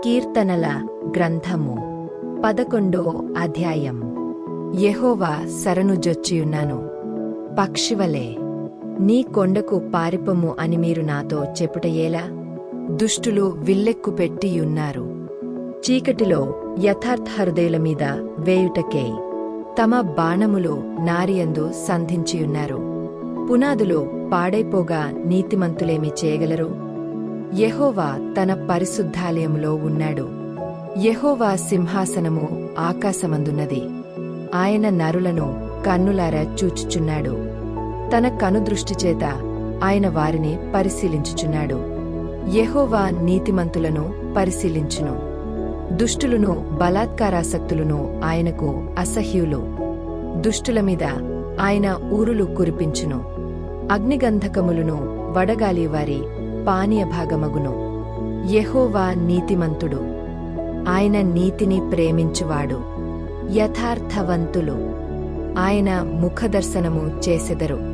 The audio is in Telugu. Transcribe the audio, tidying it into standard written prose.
కీర్తనల గ్రంథము 11 అధ్యాయం. యెహోవా శరణుజొచ్చియున్నాను. పక్షివలే నీ కొండకు పారిపొమ్ము అని మీరు నాతో చెప్పుటయేలా? దుష్టులు విల్లెక్కు పెట్టియున్నారు. చీకటిలో యథార్థహృదయుల మీద వేయుటకే తమ బాణములు నారియందు సంధించియున్నారు. పునాదులు పాడైపోగా నీతిమంతులేమి చేయగలరు? యెహోవా తన పరిశుద్ధాలయములో ఉన్నాడు. యెహోవా సింహాసనము ఆకాశమందున్నది. ఆయన నరులను కన్నులారా చూచుచున్నాడు. తన కనుదృష్టిచేత ఆయన వారిని పరిశీలించుచున్నాడు. యెహోవా నీతిమంతులను పరిశీలించును. దుష్టులను బలాత్కారాసక్తులను ఆయనకు అసహ్యులు. దుష్టుల మీద ఆయన ఊరులు కురిపించును. అగ్నిగంధకములను వడగాలి వారి పానీయభాగమగును. యెహోవా నీతిమంతుడు. ఆయన నీతిని ప్రేమించువాడు. యథార్థవంతులు ఆయన ముఖదర్శనము చేసెదరు.